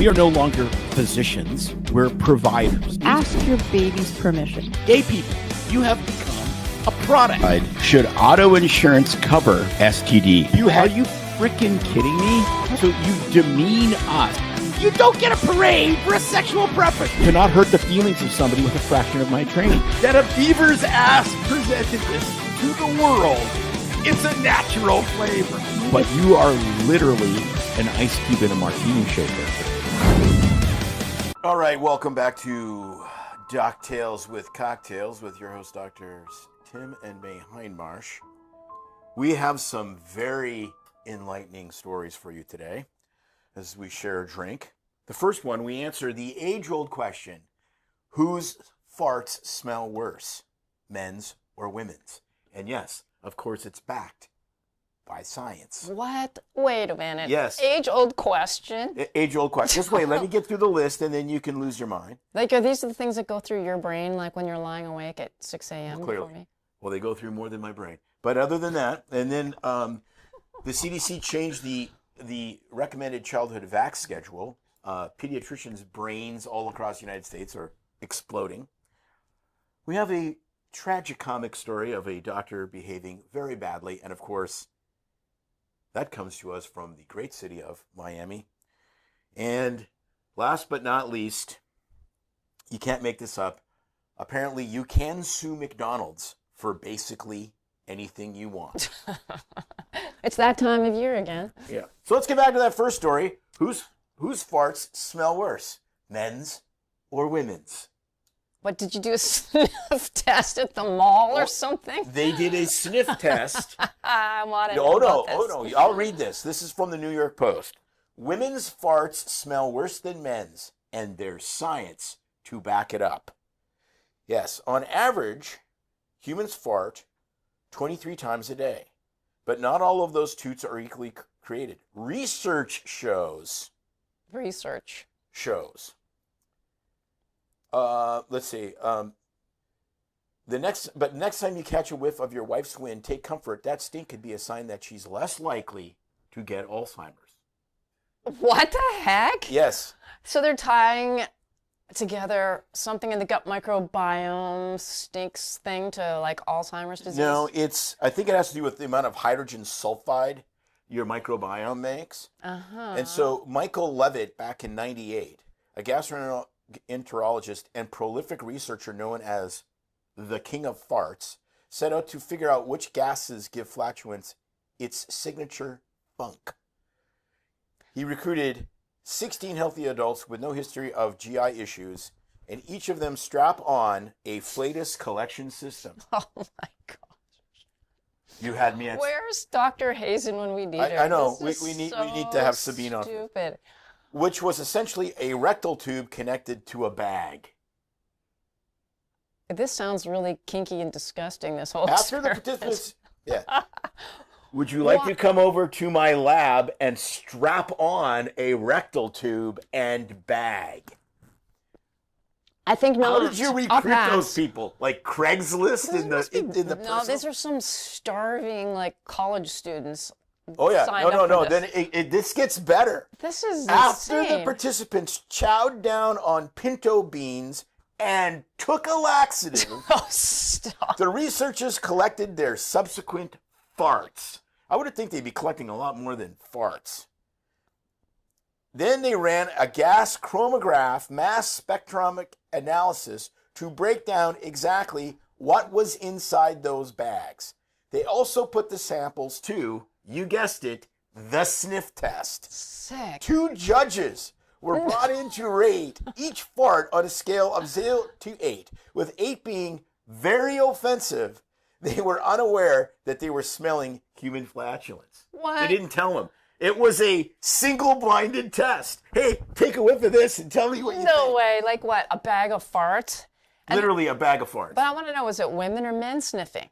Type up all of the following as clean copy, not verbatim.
We are no longer physicians, we're providers. Ask your baby's permission. Gay people, you have become a product. Should auto insurance cover STD? Are you freaking kidding me? So you demean us. You don't get a parade for a sexual preference. You cannot hurt the feelings of somebody with a fraction of my training. That a beaver's ass presented this to the world. It's a natural flavor. But you are literally an ice cube in a martini shaker. All right, welcome back to Doc Tales with Cocktails with your host, Drs. Tim and May Hindmarsh. We have some very enlightening stories for you today as we share a drink. The first one, we answer the age-old question, whose farts smell worse, men's or women's? And yes, of course, it's backed by science. What? Wait a minute. Yes. Age-old question. Age-old question. Just wait, let me get through the list, and then you can lose your mind. Like, are these the things that go through your brain, like when you're lying awake at 6 a.m. Well, clearly. For me? Well, they go through more than my brain. But other than that, and then the CDC changed the recommended childhood vax schedule. Pediatricians' brains all across the United States are exploding. We have a tragicomic story of a doctor behaving very badly, and of course, that comes to us from the great city of Miami. And last but not least, you can't make this up. Apparently, you can sue McDonald's for basically anything you want. It's that time of year again. Yeah. So let's get back to that first story. Whose farts smell worse, men's or women's? What, did you do a sniff test at the mall or something? They did a sniff test. I want to know about this. Oh no, I'll read this. This is from the New York Post. Women's farts smell worse than men's, and there's science to back it up. Yes, on average, humans fart 23 times a day, but not all of those toots are equally created. Research shows. Let's see. Next time you catch a whiff of your wife's wind, take comfort. That stink could be a sign that she's less likely to get Alzheimer's. What the heck? Yes. So they're tying together something in the gut microbiome stinks thing to like Alzheimer's disease? No, I think it has to do with the amount of hydrogen sulfide your microbiome makes. Uh-huh. And so Michael Levitt, back in 98, a gastroenterologist and prolific researcher known as the King of Farts, set out to figure out which gases give flatulence its signature funk. He recruited 16 healthy adults with no history of GI issues, and each of them strap on a flatus collection system. Oh my God. You had me at... Where's Dr. Hazen when we need her? I know. This We is need so to have Sabine on. Stupid. Which was essentially a rectal tube connected to a bag. This sounds really kinky and disgusting, this whole After the service. participants... Yeah. Would you like to come over to my lab and strap on a rectal tube and bag? I think not. How did you recruit those people? Like Craigslist in the No, these are some starving like college students. Oh yeah, no. This. Then this gets better. This is After insane. the participants chowed down on pinto beans and took a laxative, Oh, stop. the researchers collected their subsequent farts. I would think they'd be collecting a lot more than farts. Then they ran a gas chromatograph mass spectrometric analysis to break down exactly what was inside those bags. They also put the samples to, you guessed it, the sniff test. Sick. 2 judges were brought in to rate each fart on a scale of 0 to 8, with 8 being very offensive. They were unaware that they were smelling human flatulence. What? They didn't tell them. It was a single-blinded test. Hey, take a whiff of this and tell me what you think. No way. Like what? A bag of farts? Literally a bag of farts. But I want to know, is it women or men sniffing?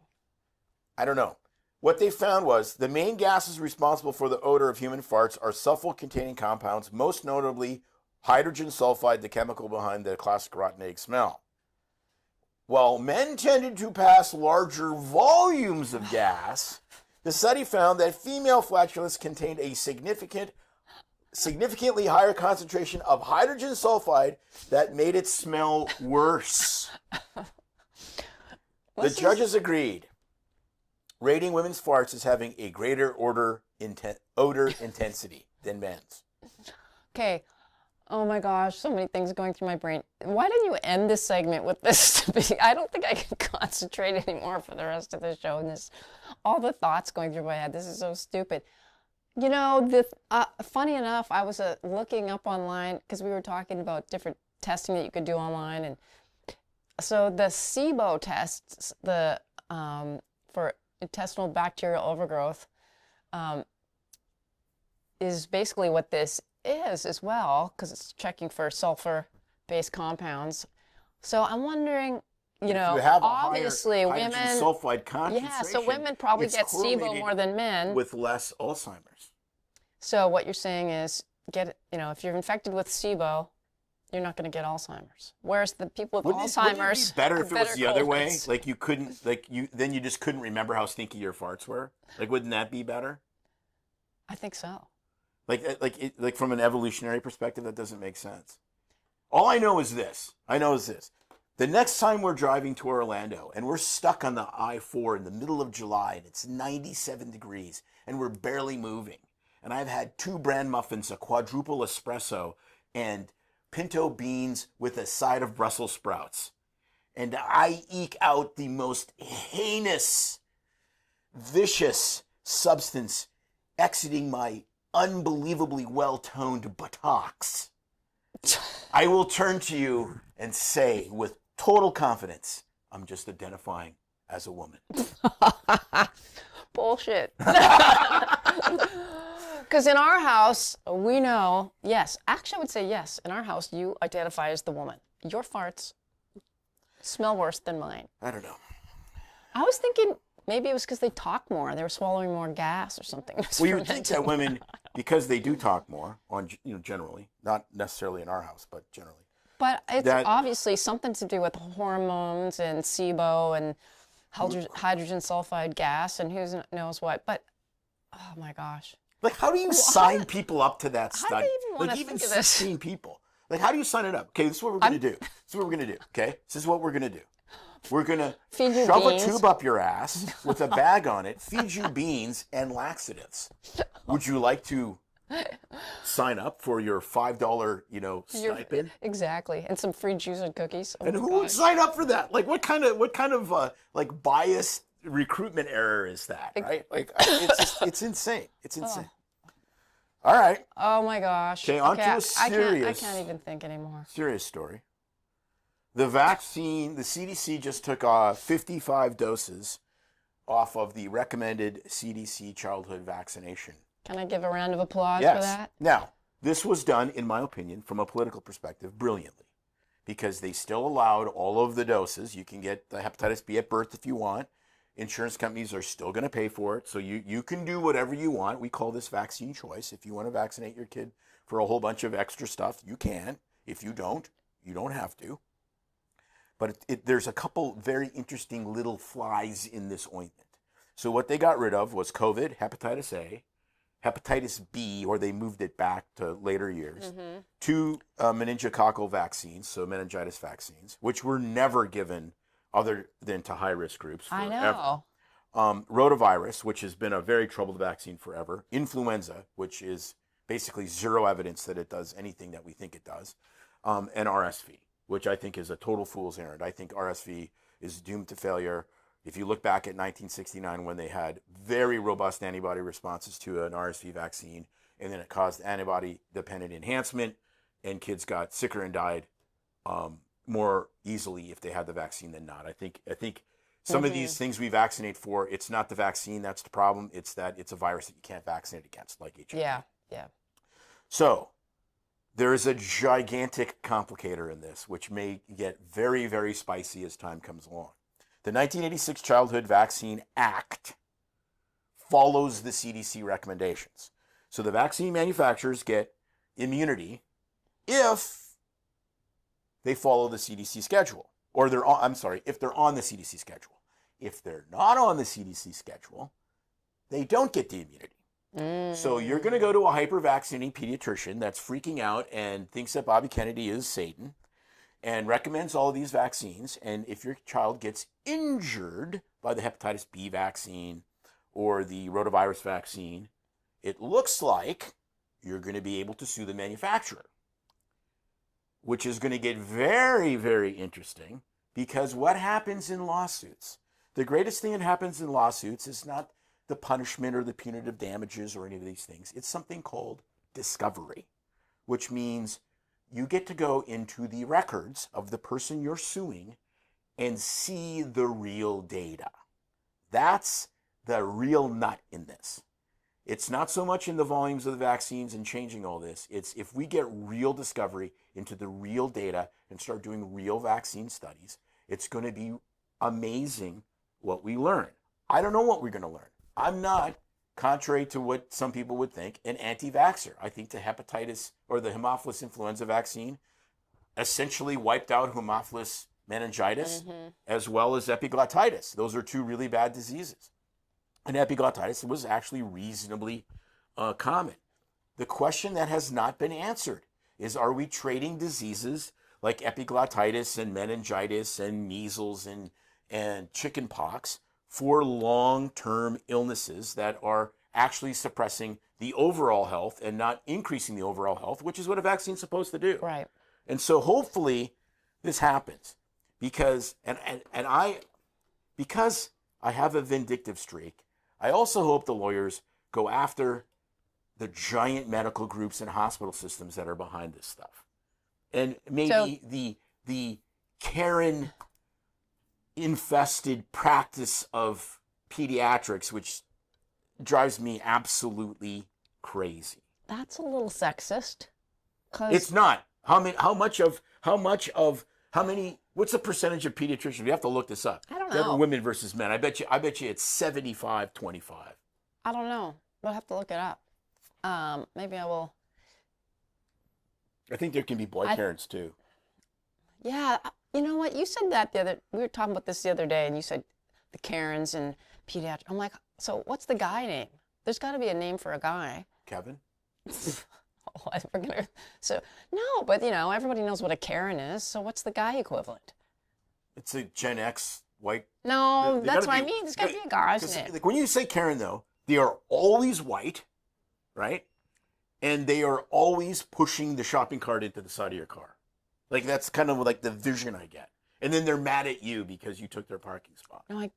I don't know. What they found was the main gases responsible for the odor of human farts are sulfur-containing compounds, most notably hydrogen sulfide, the chemical behind the classic rotten egg smell. While men tended to pass larger volumes of gas, the study found that female flatulence contained a significant significantly higher concentration of hydrogen sulfide that made it smell worse. The judges agreed, rating women's farts as having a greater odor intensity than men's. Okay. Oh my gosh, so many things going through my brain. Why didn't you end this segment with this? I don't think I can concentrate anymore for the rest of the show. And all the thoughts going through my head. This is so stupid. You know, funny enough, I was looking up online because we were talking about different testing that you could do online, and so the SIBO tests, for intestinal bacterial overgrowth, is basically what this is as well, because it's checking for sulfur-based compounds. So I'm wondering, you know, obviously women, sulfide concentration, yeah, so women probably get SIBO more than men with less Alzheimer's. So what you're saying is, if you're infected with SIBO, you're not going to get Alzheimer's. Whereas the people with Alzheimer's, wouldn't it be better if it was the other way? colons. Like then you just couldn't remember how stinky your farts were. Like, wouldn't that be better? I think so. Like from an evolutionary perspective, that doesn't make sense. All I know is this. The next time we're driving to Orlando and we're stuck on the I-4 in the middle of July and it's 97 degrees and we're barely moving, and I've had 2 bran muffins, a quadruple espresso, and pinto beans with a side of Brussels sprouts, and I eke out the most heinous, vicious substance exiting my unbelievably well-toned buttocks, I will turn to you and say with total confidence, I'm just identifying as a woman. Bullshit. Because in our house, we know, yes, actually I would say yes, in our house, you identify as the woman. Your farts smell worse than mine. I don't know. I was thinking maybe it was because they talk more. They were swallowing more gas or something. Well, you would think that women, because they do talk more, generally, not necessarily in our house, but generally. But it's obviously something to do with hormones and SIBO and hydrogen sulfide gas and who knows what. But, oh my gosh. Like, how do you sign people up to that study? How do you even want to think of this? 16 people. Like, how do you sign it up? Okay, this is what we're going to do. Okay? This is what we're going to do. We're going to shove a tube up your ass with a bag on it, feed you beans and laxatives. Would you like to sign up for your $5, stipend? Exactly. And some free juice and cookies. Oh and who would sign up for that? Like, what kind of biased recruitment error is that, right? Like, it's insane. It's insane. All right. Oh my gosh. Okay, on to a serious. I can't even think anymore. Serious story. The vaccine, the CDC just took 55 doses off of the recommended CDC childhood vaccination. Can I give a round of applause Yes. for that? Now, this was done, in my opinion, from a political perspective, brilliantly, because they still allowed all of the doses. You can get the hepatitis B at birth if you want. Insurance companies are still going to pay for it, so you can do whatever you want. We call this vaccine choice. If you want to vaccinate your kid for a whole bunch of extra stuff, you can. If you don't have to. But there's a couple very interesting little flies in this ointment. So what they got rid of was COVID, hepatitis A, hepatitis B, or they moved it back to later years, 2 meningococcal vaccines, so meningitis vaccines, which were never given other than to high-risk groups forever. I know. Rotavirus, which has been a very troubled vaccine forever. Influenza, which is basically zero evidence that it does anything that we think it does. And RSV, which I think is a total fool's errand. I think RSV is doomed to failure. If you look back at 1969 when they had very robust antibody responses to an RSV vaccine, and then it caused antibody-dependent enhancement, and kids got sicker and died more easily if they had the vaccine than not. I think some of these things we vaccinate for, it's not the vaccine that's the problem. It's that it's a virus that you can't vaccinate against, like HIV. Yeah. So there is a gigantic complicator in this, which may get very, very spicy as time comes along. The 1986 Childhood Vaccine Act follows the CDC recommendations. So the vaccine manufacturers get immunity if they follow the CDC schedule, or if they're on the CDC schedule. If they're not on the CDC schedule, they don't get the immunity. So you're going to go to a hyper-vaccinating pediatrician that's freaking out and thinks that Bobby Kennedy is Satan and recommends all of these vaccines. And if your child gets injured by the hepatitis B vaccine or the rotavirus vaccine, it looks like you're going to be able to sue the manufacturer, which is going to get very, very interesting, because what happens in lawsuits? The greatest thing that happens in lawsuits is not the punishment or the punitive damages or any of these things. It's something called discovery, which means you get to go into the records of the person you're suing and see the real data. That's the real nut in this. It's not so much in the volumes of the vaccines and changing all this. It's if we get real discovery into the real data and start doing real vaccine studies, it's going to be amazing what we learn. I don't know what we're going to learn. I'm not, contrary to what some people would think, an anti-vaxxer. I think the hepatitis or the Haemophilus influenza vaccine essentially wiped out Haemophilus meningitis as well as epiglottitis. Those are two really bad diseases. And epiglottitis was actually reasonably common. The question that has not been answered is, are we trading diseases like epiglottitis and meningitis and measles and chicken pox for long-term illnesses that are actually suppressing the overall health and not increasing the overall health, which is what a vaccine is supposed to do. Right. And so hopefully this happens because I have a vindictive streak. I also hope the lawyers go after the giant medical groups and hospital systems that are behind this stuff. And maybe the Karen infested practice of pediatrics, which drives me absolutely crazy. That's a little sexist. It's not. What's the percentage of pediatricians? We have to look this up. I don't know. Women versus men. I bet you it's 75-25. I don't know. We'll have to look it up. Maybe I will. I think there can be boy Karens too. Yeah. You know what? You said that we were talking about this the other day, and you said the Karens and pediatric. I'm like, so what's the guy name? There's got to be a name for a guy. Kevin? No, but everybody knows what a Karen is. So what's the guy equivalent? It's a Gen X white. No, that's what I mean. There's got to be a guy's name. Like when you say Karen, though, they are always white, right? And they are always pushing the shopping cart into the side of your car. Like that's kind of like the vision I get. And then they're mad at you because you took their parking spot. No,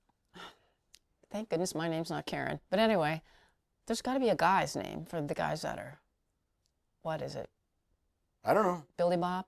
thank goodness my name's not Karen. But anyway, there's got to be a guy's name for the guys that are. What is it? I don't know. Billy Bob?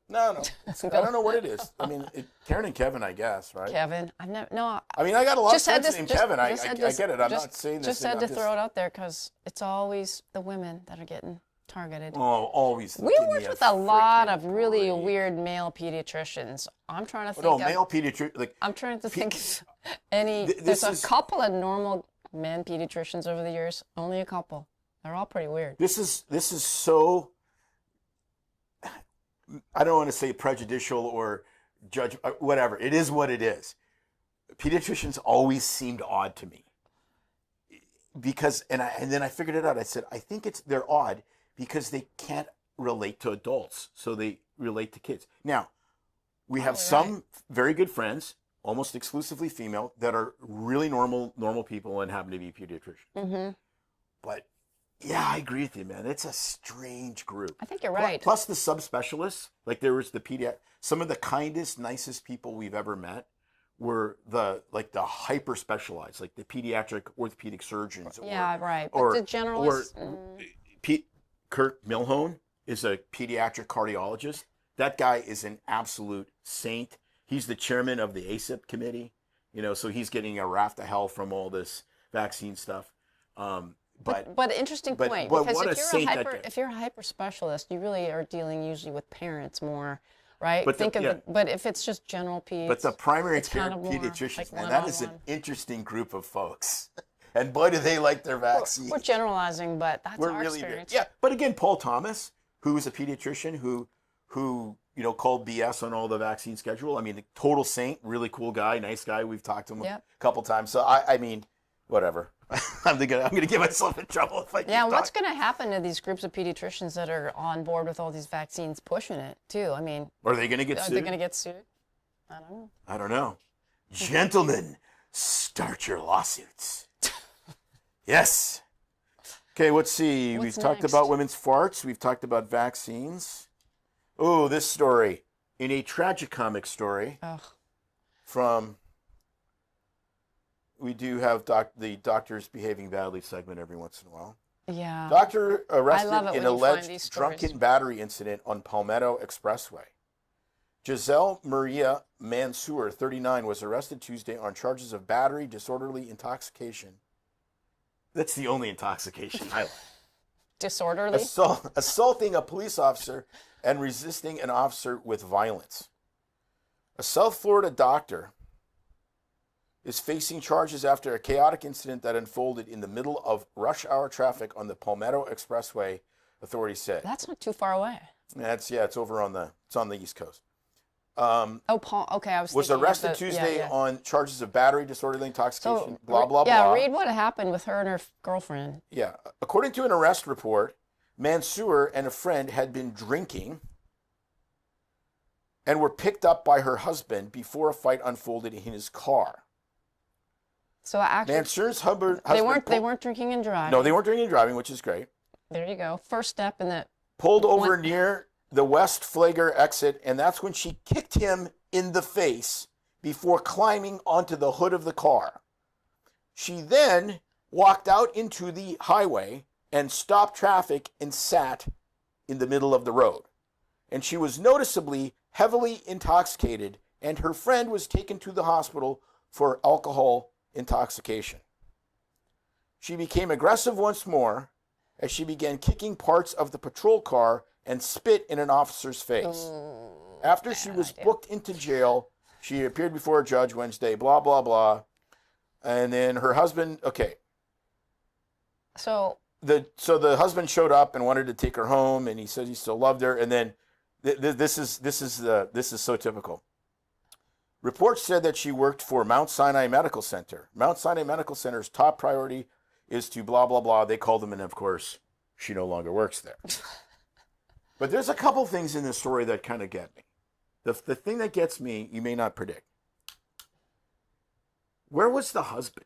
No. I don't know what it is. I mean, Karen and Kevin, I guess, right? Kevin. I've never. No. I mean, I got a lot of friends named Kevin. I get it. I'm not saying this. Just had to throw it out there because it's always the women that are getting targeted. Oh, always. We worked with a lot of really weird male pediatricians. I'm trying to think. Male pediatricians. I'm trying to think of any. There's a couple of normal men pediatricians over the years. Only a couple. They're all pretty weird. This is so. I don't want to say prejudicial or judge, whatever. It is what it is. Pediatricians always seemed odd to me because, and then I figured it out. I said, I think they're odd because they can't relate to adults, so they relate to kids. Now, we have some very good friends, almost exclusively female, that are really normal people and happen to be pediatricians. Mm-hmm. But yeah, I agree with you, man. It's a strange group. I think you're right. Plus the subspecialists, like there was some of the kindest, nicest people we've ever met were the hyper specialized, like the pediatric orthopedic surgeons. But the generalists. Kurt Milhone is a pediatric cardiologist. That guy is an absolute saint. He's the chairman of the ACIP committee, so he's getting a raft of hell from all this vaccine stuff. But interesting point, because if you're a hyper specialist, you really are dealing usually with parents more, right? But if it's just general peds, but the primary care pediatricians, man, that is an interesting group of folks. And boy, do they like their vaccines. We're generalizing, but that's our experience. Yeah, but again, Paul Thomas, who is a pediatrician who called BS on all the vaccine schedule. I mean, a total saint, really cool guy, nice guy. We've talked to him a couple times. So I mean, whatever. I'm gonna get myself in trouble if I keep Yeah, what's talking. going to happen to these groups of pediatricians that are on board with all these vaccines pushing it, too? I mean, Are they gonna get are sued? they going to get sued? I don't know. I don't know. Gentlemen, start your lawsuits. Yes. Okay, let's see. What's We've talked next? about women's farts. We've talked about vaccines. Oh, this story. In a tragicomic story Ugh. from, we do have the doctors behaving badly segment every once in a while. Yeah. Doctor I love arrested it in when you find alleged these stories. drunken battery incident on Palmetto Expressway. Giselle Maria Mansour, 39, was arrested Tuesday on charges of battery, disorderly intoxication. That's the only intoxication I like. Disorderly? Assaulting a police officer and resisting an officer with violence. A South Florida doctor is facing charges after a chaotic incident that unfolded in the middle of rush hour traffic on the Palmetto Expressway, authorities said. That's not too far away. It's over on the East Coast. Oh, Paul. Okay, I was Was thinking of arrested the- Tuesday yeah. on charges of battery, disorderly intoxication, So, blah, blah, yeah, blah. read what happened with her and her girlfriend. Yeah. According to an arrest report, Mansour and a friend had been drinking and were picked up by her husband before a fight unfolded in his car. So actually, Mansour's husband... they weren't drinking and driving. No, they weren't drinking and driving, which is great. There you go. First step in the... Pulled over near the West Flagler exit, and that's when she kicked him in the face before climbing onto the hood of the car. She then walked out into the highway and stopped traffic and sat in the middle of the road. And she was noticeably heavily intoxicated, and her friend was taken to the hospital for alcohol intoxication. She became aggressive once more as she began kicking parts of the patrol car and spit in an officer's face. After she was booked into jail, she appeared before a judge Wednesday, blah, blah, blah. And then her husband, okay. So the husband showed up and wanted to take her home, and he said he still loved her. And then this is so typical. Reports said that she worked for Mount Sinai Medical Center. Mount Sinai Medical Center's top priority is to blah, blah, blah. They called them, and of course, she no longer works there. But there's a couple things in this story that kind of get me. The thing that gets me, you may not predict. Where was the husband?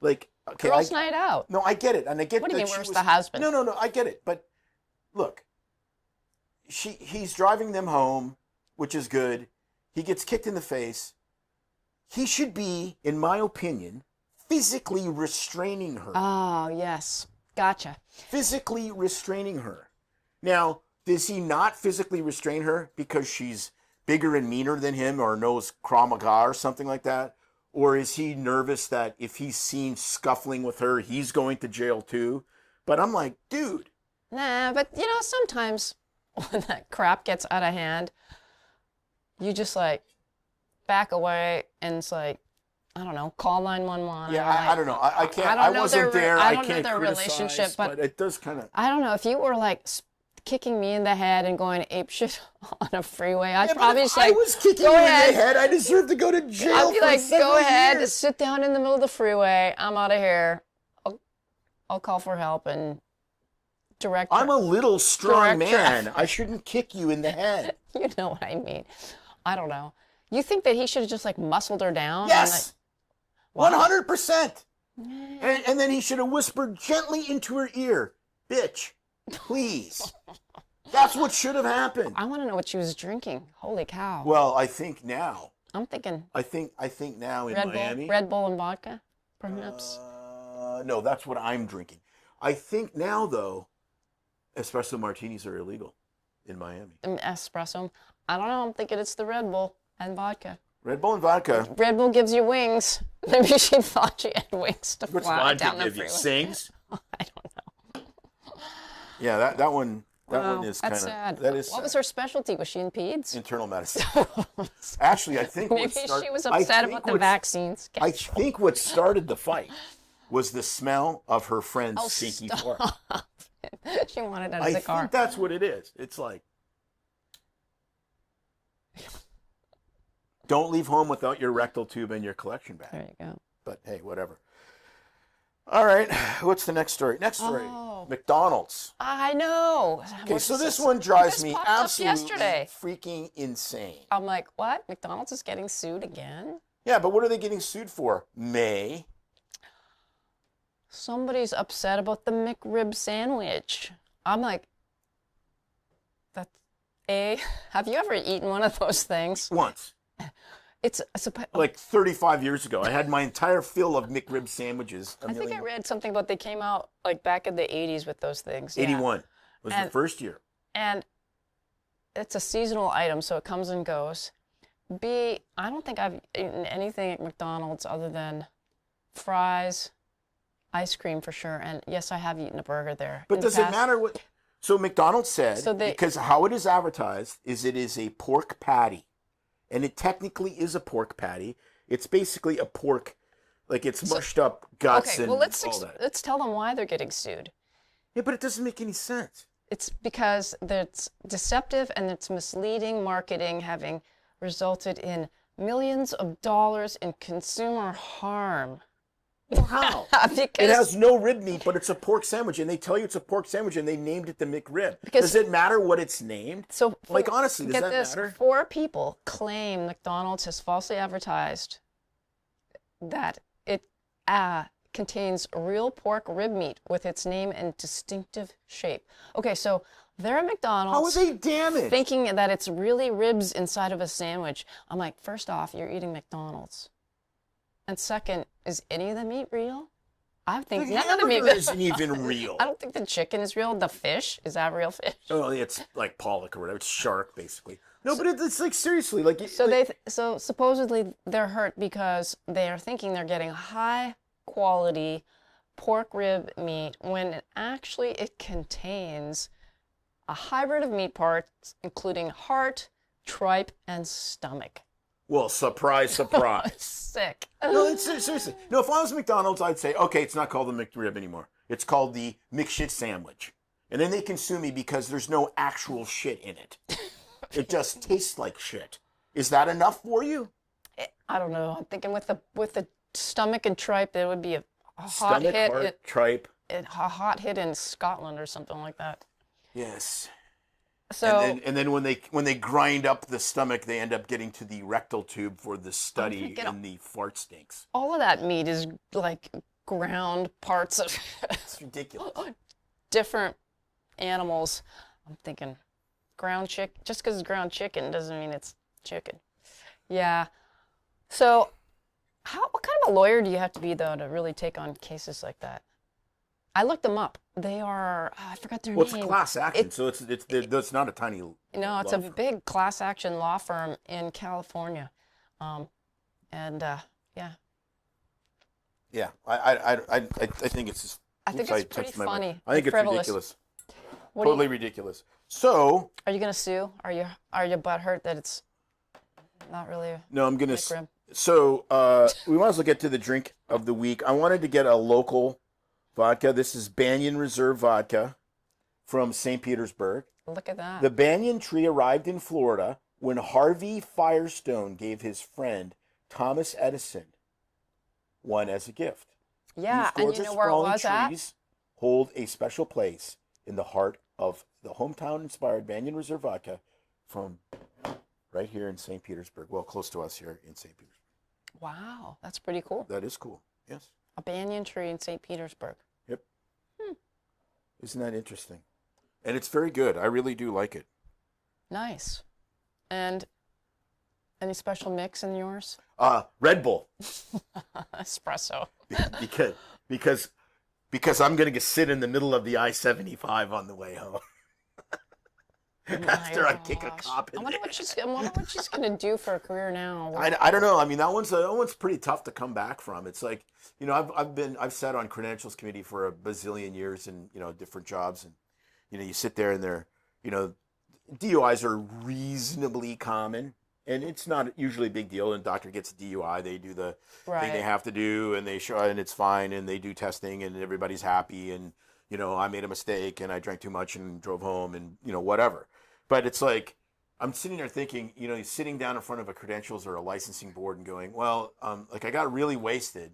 Like, okay, girls' night out. No, I get it, and I get. What do you that mean, she where's was- the husband? No, I get it, but look, he's driving them home, which is good. He gets kicked in the face. He should be, in my opinion, physically restraining her. Oh, yes. Gotcha. Physically restraining her. Now, does he not physically restrain her because she's bigger and meaner than him or knows Krav Maga or something like that? Or is he nervous that if he's seen scuffling with her, he's going to jail too? But I'm like, dude. Nah, but sometimes when that crap gets out of hand, you just like back away and it's like, I don't know, call 911. Yeah, or, I don't know. I can't. I don't know wasn't their- there. I I don't know can't their criticize, relationship, but it does kind of. I don't know if you were like kicking me in the head and going apeshit on a freeway. I'd Yeah, probably but just if I like, was kicking go you ahead. in the head, I deserve to go to jail. I'd be for like, several go ahead, years. sit down in the middle of the freeway. I'm out of here. I'll call for help and direct. I'm a little strong Direct man. traffic. I shouldn't kick you in the head. You know what I mean? I don't know. You think that he should have just like muscled her down? Yes, and, like, 100%. And then he should have whispered gently into her ear, "Bitch, please." That's what should have happened. I want to know what she was drinking. Holy cow! Well, I think now. I'm thinking I think now in Red Miami. Bull, Red Bull and vodka, perhaps. No, that's what I'm drinking. I think now, though, espresso martinis are illegal in Miami. Espresso. I don't know. I'm thinking it's the Red Bull and vodka. Red Bull and vodka. Red Bull gives you wings. Maybe she thought she had wings to Which fly vodka down the give you? freeway. Sings? I don't know. Yeah, that one. That one is kind That's of. sad. That is. What was sad. her specialty? Was she in peds? Internal medicine. Actually, I think Maybe what started, she was I upset think about the what's- vaccines. I think what started the fight was the smell of her friend's Oh, stinky stop. fart. She wanted out of I the car. think that's what it is. It's like, don't leave home without your rectal tube and your collection bag. There you go. But hey, whatever. All right. What's the next story? Next story. Oh. McDonald's. I know. Okay, so this one drives me popped up absolutely yesterday. freaking insane. I'm like, what? McDonald's is getting sued again? Yeah, but what are they getting sued for? May. Somebody's upset about the McRib sandwich. I'm like, have you ever eaten one of those things? Once. It's like 35 years ago. I had my entire fill of McRib sandwiches. I think I read something about they came out like back in the 80s with those things. 81 was the first year. And it's a seasonal item, so it comes and goes. I don't think I've eaten anything at McDonald's other than fries, ice cream for sure, and yes, I have eaten a burger there. But does it matter what? So McDonald's said, because how it is advertised is it is a pork patty. And it technically is a pork patty. It's basically a pork, like it's mushed up guts and all that. Let's tell them why they're getting sued. Yeah, but it doesn't make any sense. It's because it's deceptive and it's misleading marketing, having resulted in millions of dollars in consumer harm. Well, how? It has no rib meat, but it's a pork sandwich, and they tell you it's a pork sandwich, and they named it the McRib. Does it matter what it's named? So, like, honestly, does that matter? 4 people claim McDonald's has falsely advertised that it contains real pork rib meat with its name and distinctive shape. Okay, so they're at McDonald's. How are they damaged? Thinking that it's really ribs inside of a sandwich. I'm like, first off, you're eating McDonald's. And second, is any of the meat real? I think none of the meat isn't even real. I don't think the chicken is real. The fish, is that real fish? Oh, it's like pollock or whatever. It's shark, basically. No, but it's like seriously, like. So supposedly they're hurt because they are thinking they're getting high quality pork rib meat when actually it contains a hybrid of meat parts, including heart, tripe, and stomach. Well, surprise, surprise. Sick. No, it's seriously. No, if I was McDonald's, I'd say, okay, it's not called the McRib anymore. It's called the McShit sandwich. And then they can sue me because there's no actual shit in it. It just tastes like shit. Is that enough for you? I don't know. I'm thinking with the stomach and tripe, there would be a hot stomach, hit. Heart, tripe. A hot hit in Scotland or something like that. Yes. So and then when they grind up the stomach, they end up getting to the rectal tube for the study in the fart stinks. All of that meat is like ground parts of it's ridiculous. Different animals. I'm thinking ground chicken. Just because it's ground chicken doesn't mean it's chicken. Yeah. So what kind of a lawyer do you have to be though to really take on cases like that? I looked them up. They are, I forgot their name. Well, it's class action, so it's not a tiny. No, it's a big class action law firm in California, yeah. Yeah, I think it's just. I think it's pretty funny. I think it's frivolous. ridiculous. Totally ridiculous. So. Are you gonna sue? Are you butthurt that it's not really? No, I'm gonna. So we might as well get to the drink of the week. I wanted to get a local vodka. This is Banyan Reserve vodka from St. Petersburg. Look at that. The banyan tree arrived in Florida when Harvey Firestone gave his friend Thomas Edison one as a gift. Yeah, and you know where it was trees hold a special place in the heart of the hometown-inspired Banyan Reserve vodka from right here in St. Petersburg. Well, close to us here in St. Petersburg. Wow, that's pretty cool. That is cool, yes. A banyan tree in St. Petersburg. Yep. Isn't that interesting? And it's very good. I really do like it. Nice. And any special mix in yours? Red Bull. Espresso. Because I'm going to sit in the middle of the I-75 on the way home. After I kick a cop in I wonder what she's going to do for a career now. I don't know. I mean, that one's pretty tough to come back from. It's like, you know, I've sat on credentials committee for a bazillion years in, you know, different jobs, and you know, you sit there and they're, you know, DUIs are reasonably common, and it's not usually a big deal. And doctor gets a DUI, they do the thing they have to do, and they show, and it's fine, and they do testing, and everybody's happy, and you know, I made a mistake, and I drank too much, and drove home, and you know, whatever. But it's like, I'm sitting there thinking, you know, sitting down in front of a credentials or a licensing board and going, well, like I got really wasted,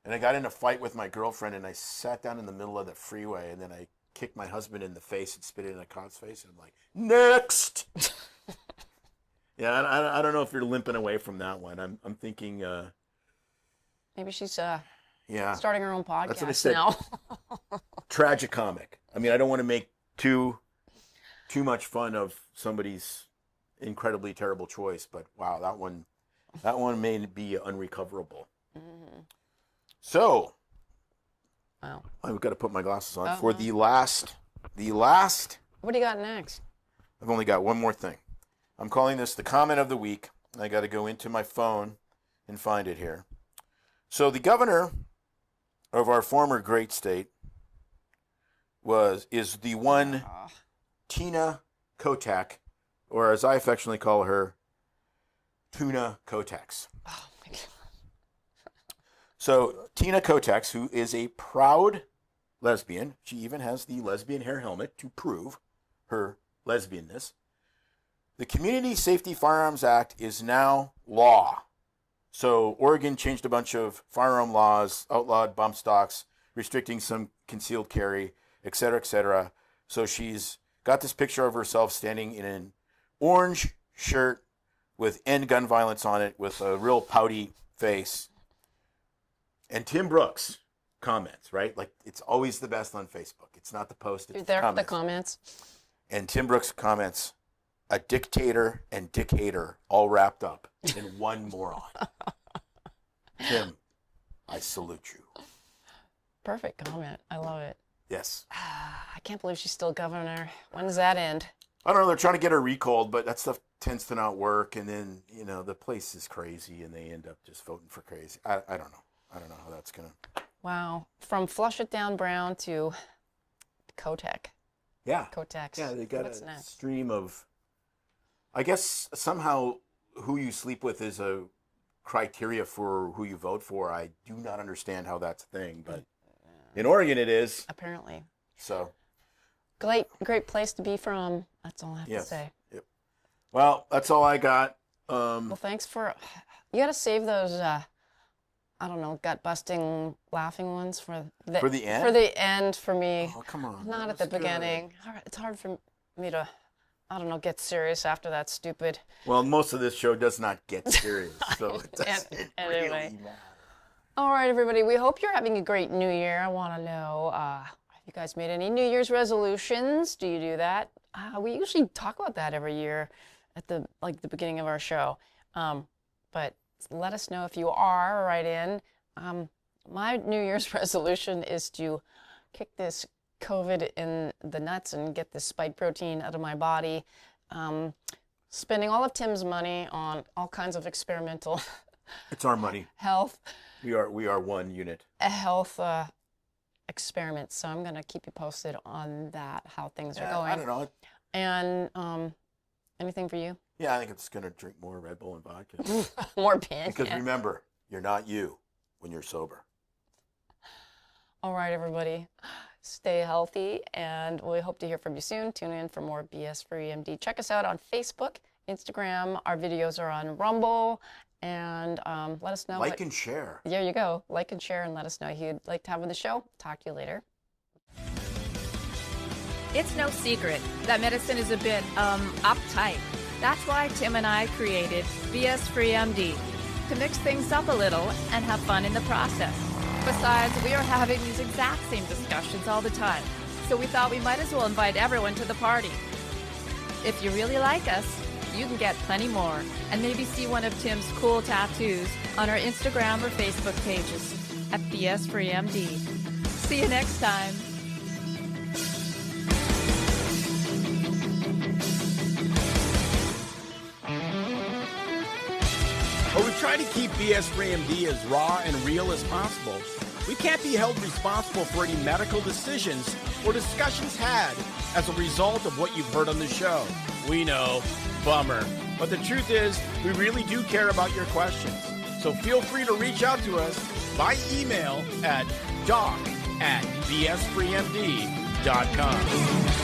And I got in a fight with my girlfriend, and I sat down in the middle of the freeway, and then I kicked my husband in the face and spit it in a cop's face, and I'm like, next! Yeah, I don't know if you're limping away from that one. I'm thinking... Maybe she's starting her own podcast That's what I said. now. Tragicomic. I mean, I don't want to make too much fun of somebody's incredibly terrible choice, but wow, that one may be unrecoverable. Mm-hmm. So, wow, I've got to put my glasses on Uh-huh. for the last. What do you got next? I've only got one more thing. I'm calling this the comment of the week. I got to go into my phone and find it here. So the governor of our former great state is the one Tina Kotek, or as I affectionately call her, Tuna Kotex. Oh my God. So Tina Kotex, who is a proud lesbian, she even has the lesbian hair helmet to prove her lesbianness. The Community Safety Firearms Act is now law. So Oregon changed a bunch of firearm laws, outlawed bump stocks, restricting some concealed carry, et cetera, et cetera. So she's got this picture of herself standing in an orange shirt with end gun violence on it, with a real pouty face. And Tim Brooks comments, right? Like, it's always the best on Facebook. It's not the post, it's You're there for the comments. comments. And Tim Brooks comments, a dictator and dictator all wrapped up in one moron. Tim, I salute you. Perfect comment. I love it. Yes. I can't believe she's still governor. When does that end? I don't know. They're trying to get her recalled, but that stuff tends to not work. And then, the place is crazy and they end up just voting for crazy. I don't know. I don't know how that's going to. Wow. From Flush It Down Brown to Kotek. Yeah. Kotex. Yeah, they got What's a next? stream of. I guess somehow who you sleep with is a criteria for who you vote for. I do not understand how that's a thing, but in Oregon it is. Apparently. So. Great place to be from. That's all I have to say. Yep. Well, that's all I got. Well, thanks for. You got to save those. I don't know, gut busting, laughing ones for the end. For the end for me. Oh, come on. Not at the beginning. It's hard for me to. I don't know, get serious after that stupid. Well, most of this show does not get serious, so it doesn't anyway. really matter. All right, everybody. We hope you're having a great New Year. I want to know, have you guys made any New Year's resolutions? Do you do that? We usually talk about that every year at the beginning of our show. But let us know if you are. Write in. My New Year's resolution is to kick this COVID in the nuts and get this spike protein out of my body. Spending all of Tim's money on all kinds of experimental It's our money. health We are one unit. Experiments. So I'm going to keep you posted on that, how things are going. I don't know. And anything for you? Yeah, I think it's going to drink more Red Bull and vodka. More pants. Because remember, you're not you when you're sober. All right, everybody. Stay healthy, and we hope to hear from you soon. Tune in for more BS Free MD. Check us out on Facebook, Instagram. Our videos are on Rumble, and let us know. Like and share. There you go. Like and share, and let us know who you'd like to have on the show. Talk to you later. It's no secret that medicine is a bit, uptight. That's why Tim and I created BS Free MD, to mix things up a little and have fun in the process. Besides, we are having these exact same discussions all the time, so we thought we might as well invite everyone to the party. If you really like us, you can get plenty more, and maybe see one of Tim's cool tattoos on our Instagram or Facebook pages at BS Free MD. See you next time. But we try to keep BS Free MD as raw and real as possible. We can't be held responsible for any medical decisions or discussions had as a result of what you've heard on the show. We know, bummer. But the truth is, we really do care about your questions. So feel free to reach out to us by email at doc@bsfreemd.com.